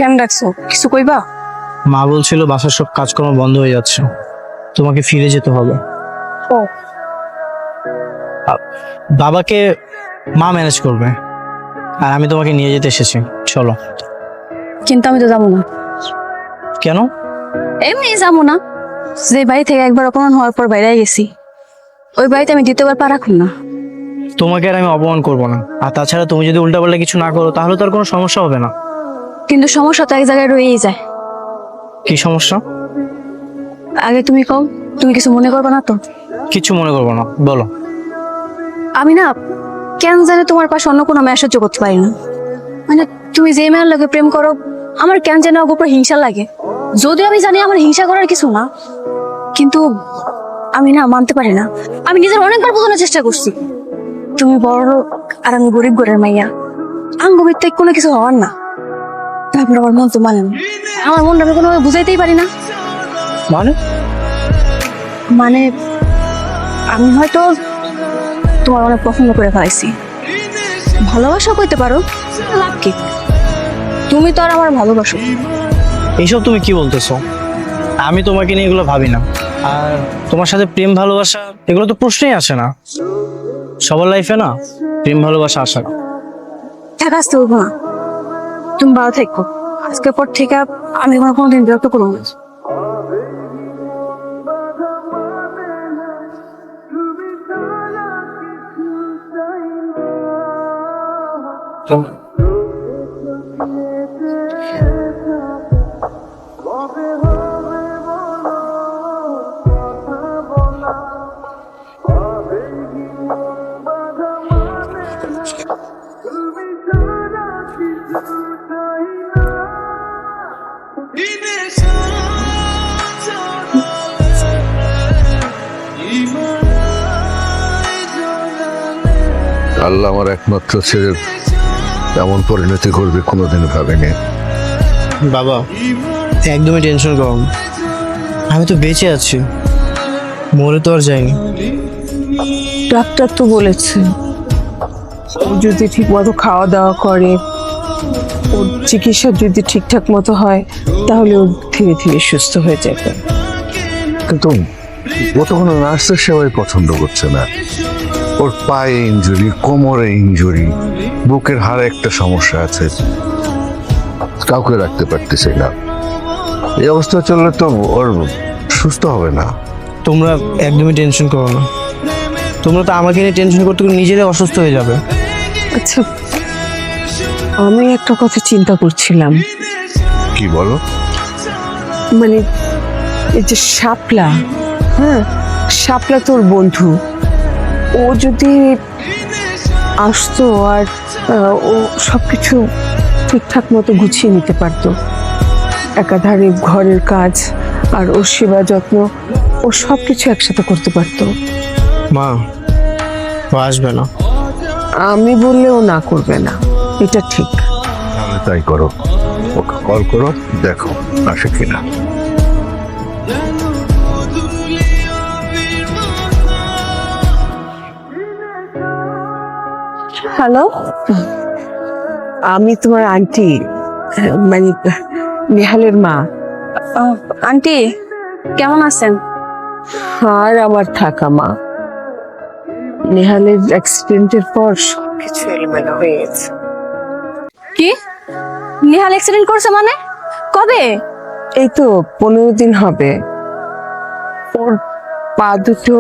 কেন ডাকছো? কিছু কইবা? মা বলছিল বাসার সব কাজকর্ম বন্ধ হয়ে যাচ্ছে, তোমাকে ফিরে যেতে হবে। ও বাবাকে মা ম্যানেজ করবে, আর আমি তোমাকে নিয়ে যেতে এসেছি। চলো। কিন্তু আমি তো যাবো না। কেন? এমনি যাবো না। যে বাড়ি থেকে একবার অপমান হওয়ার পর বাইরে গেছি, ওই বাড়িতে আমি দ্বিতীয়বার পা রাখুন না। তোমাকে আর আমি অপমান করবো না, আর তাছাড়া তুমি যদি উল্টাপাল্টা কিছু না করো তাহলে তো আর কোনো সমস্যা হবে না। কিন্তু সমস্যা তো এক জায়গায় রয়েই যায়। কি সমস্যা? আগে তুমি কও, তুমি কিছু মনে করবে না তো? কিছু মনে করবো না, বলো। আমি না কেন জানি তোমার পাশে অন্য কোনো মেয়ে সহ্য করতে পারি না। মানে তুমি যে মেয়ের লোকে প্রেম করো, আমার কেন যেন ওর উপর হিংসা লাগে। যদিও আমি জানি আমার হিংসা করার কিছু না, কিন্তু আমি না মানতে পারি না। আমি নিজের অনেকবার বোঝানোর চেষ্টা করছি, তুমি বড় লোক আর আমি গরিব ঘরের মাইয়া, আঙ্গবিতে কোনো কিছু হওয়ার না। তারপর আমার মন তো মানে না, আমার মনটা আমি কোনোভাবে বুঝাইতেই পারি না। মানে? মানে আমি হয়তো তোমার অনেক পছন্দ করে ফেলাইছি, ভালোবাসা কইতে পারো, লাভ কি? তুমি তো আর আমার ভালোবাসো। এইসব তুমি কি বলতেছো? আমি তোমাকে নিয়ে এগুলো ভাবি না, আর তোমার সাথে প্রেম ভালোবাসা এগুলো তো প্রশ্নই আসে না। সবার লাইফে না প্রেম ভালোবাসা আসে না। থাক, আসতে বলবো না। তুমি ভালো থেকো, আজকের পর থেকে আমি তোমার কোনোদিন বিরক্ত করবো না। আল্লাহ আমার একমাত্র ছেলের এমন পরিণতি করবে কোনোদিন ভাবেনি। বাবা, একদমই টেনশন করো না। আমি তো বেঁচে আছি, মরে তো আর যাইনি। ডাক্তার তো বলেছে ও যদি ঠিক মতো খাওয়া দাওয়া করে, ওর চিকিৎসা যদি ঠিকঠাক মতো হয়, তাহলে ও ধীরে ধীরে সুস্থ হয়ে যাবে। কিন্তু ও তো কোনো নার্সের সেবাই পছন্দ করছে না। ওর পায়ে ইনজুরি, কোমরে ইনজুরি, বুকের হাড়ে একটা সমস্যা আছে, কাউকে রাখতে পারতেছে না। এই অবস্থা চললে তো ওর সুস্থ হবে না। তোমরা একদমই টেনশন করো না। তোমরা তো আমাকে নিয়ে টেনশন করতে করতে নিজেরাই অসুস্থ হয়ে যাবে। আচ্ছা, আমি একটা কথা চিন্তা করছিলাম। কি বলো? মানে এই যে শাপলা, হ্যাঁ, শাপলা তোর বন্ধু, ও যদি আসতো আর ও সবকিছু ঠিকঠাক মতো গুছিয়ে নিতে পারতো, একাধারে ঘরের কাজ আর ওর সেবা যত্ন, ও সবকিছু একসাথে করতে পারতো। মা, ও আসবে না। আমি বললেও না করবে না, এটা ঠিক। তাহলে তাই করো, ওকে কল করো, দেখো আসে কিনা। হ্যালো, আমি তোমার আন্টি, মানে নেহালের মা। আন্টি কেমন আছেন? আর আমার থাকা মা, নেহালের অ্যাক্সিডেন্টের পর সবকিছু এলোমেলো হয়ে গেছে। কি? নেহাল অ্যাক্সিডেন্ট করছে মানে? কবে? এই তো 15 দিন হবে। ওর পা দুটো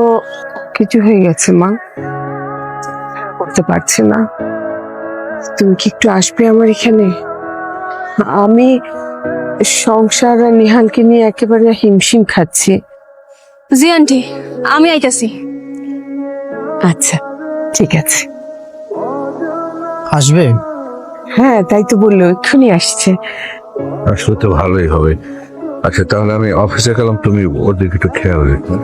কিছু হয়ে গেছে মা, করতে পারছে না। তুমি কি একটু আসবে আমার এখানে? আমি সংসার আর নেহালকে নিয়ে একেবারে হিমশিম খাচ্ছি। জি আন্টি, আমি আইতাছি। আচ্ছা, ঠিক আছে। আসবে? হ্যাঁ, তাই তো বললো, এক্ষুনি আসছে। আসলে তো ভালোই হবে। আচ্ছা তাহলে আমি অফিসে গেলাম, তুমি ওর দিকে একটু খেয়াল রেখো।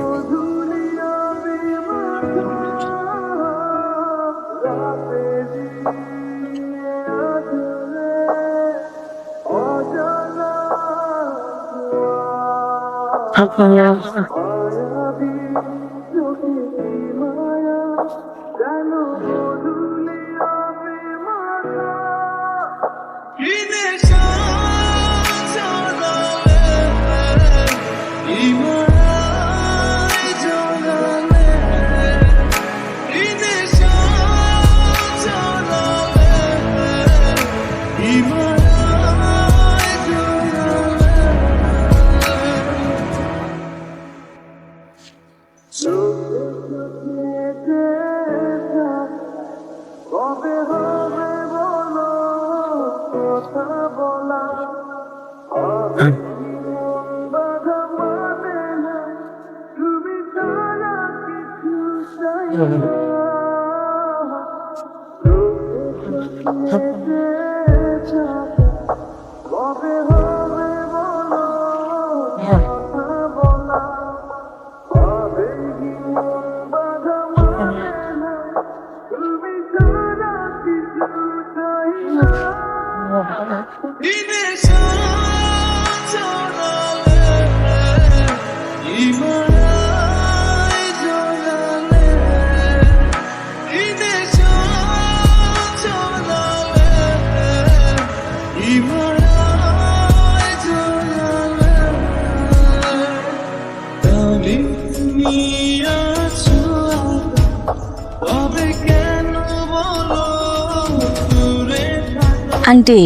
আন্টি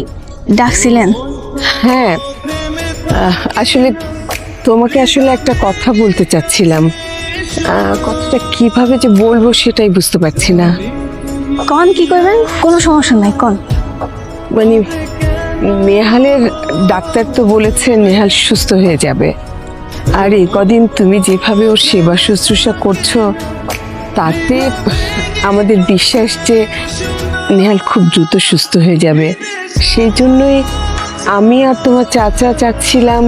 ডাকছিলেন? হ্যাঁ, আসলে তোমাকে আসলে একটা কথা বলতে চাচ্ছিলাম। কথাটা কিভাবে যে বলবো সেটাই বুঝতে পারছি না। কন কি করবেন? কোনো সমস্যা নাই, কন। মানে নেহালের ডাক্তার তো বলেছে নেহাল সুস্থ হয়ে যাবে, আর এই কদিন তুমি যেভাবে ওর সেবা শুশ্রূষা করছো তাতে আমাদের বিশ্বাস যে নেহাল খুব দ্রুত সুস্থ হয়ে যাবে। সেই জন্যই আমি আর তোমার চাচা চাচ্ছিলাম।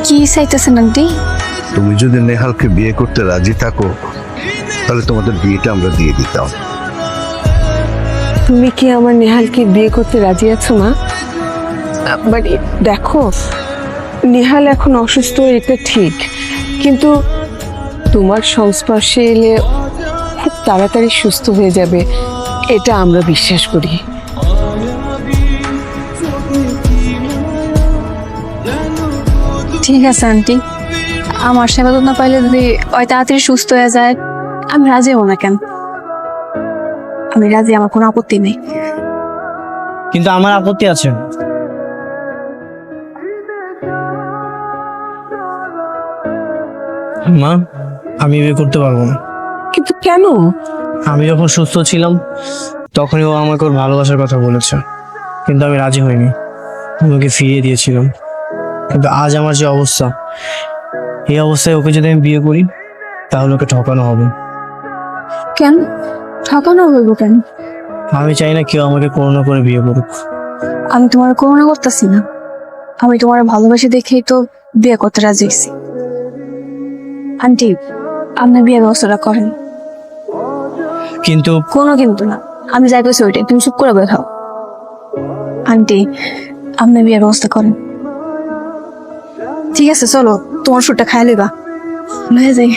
কি চাইতেছেন আন্টি? তুমি যদি নেহালকে বিয়ে করতে রাজি থাকো তাহলে তোমাদের বিয়েটা আমরা দিয়ে দিতাম। তুমি কি আমার নেহালকে বিয়ে করতে রাজি আছো মা? মানে দেখো, নেহাল এখন অসুস্থ, এটা ঠিক, কিন্তু তোমার সংস্পর্শে এলে খুব তাড়াতাড়ি সুস্থ হয়ে যাবে, এটা আমরা বিশ্বাস করি। ঠিক আছে আন্টি, আমার সেবা যত্ন পাইলে যদি ওই তাড়াতাড়ি সুস্থ হয়ে যায় আমি রাজি হব না কেন? আমি রাজি, আমার কোনো আপত্তি নেই। কিন্তু আমার আপত্তি আছে। মা, আমি বিয়ে করতে পারবো না। কিন্তু কেন? আমি যখন সুস্থ ছিলাম তখনই ও আমাকে ওর ভালোবাসার কথা বলেছে, কিন্তু আমি রাজি হইনি, ওকে ফিরিয়ে দিয়েছিলাম। কিন্তু আজ আমার যে অবস্থা, এই অবস্থায় ওকে যদি আমি বিয়ে করি তাহলে ওকে ঠকানো হবে। কেন ঠকানো হইব কেন? আমি চাই না কেউ আমাকে করুণা করে বিয়ে করুক। আমি তোমার করুণা করতেছি না, আমি তোমার ভালোবাসি দেখেই তো বিয়ে করতে রাজি হয়েছি। আন্টি, আপনি বিয়ে ব্যবস্থাটা করেন। কিন্তু কোনো কিন্তু না, আমি যাই কইছি ওইটাই, তুমি চুপ করে বের হও। আন্টি, আপনি বিয়ের ব্যবস্থা করেন। ঠিক আছে চলো, তোমার ওষুধটা খাই লইবা। লয়ে যাই।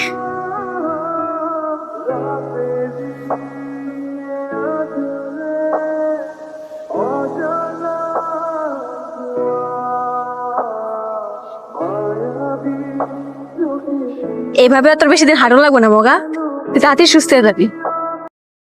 এইভাবে আর তোর বেশি দিন হাঁটানো লাগবে না মগা, তুই তাড়াতাড়ি সুস্থ হয়ে যাবি।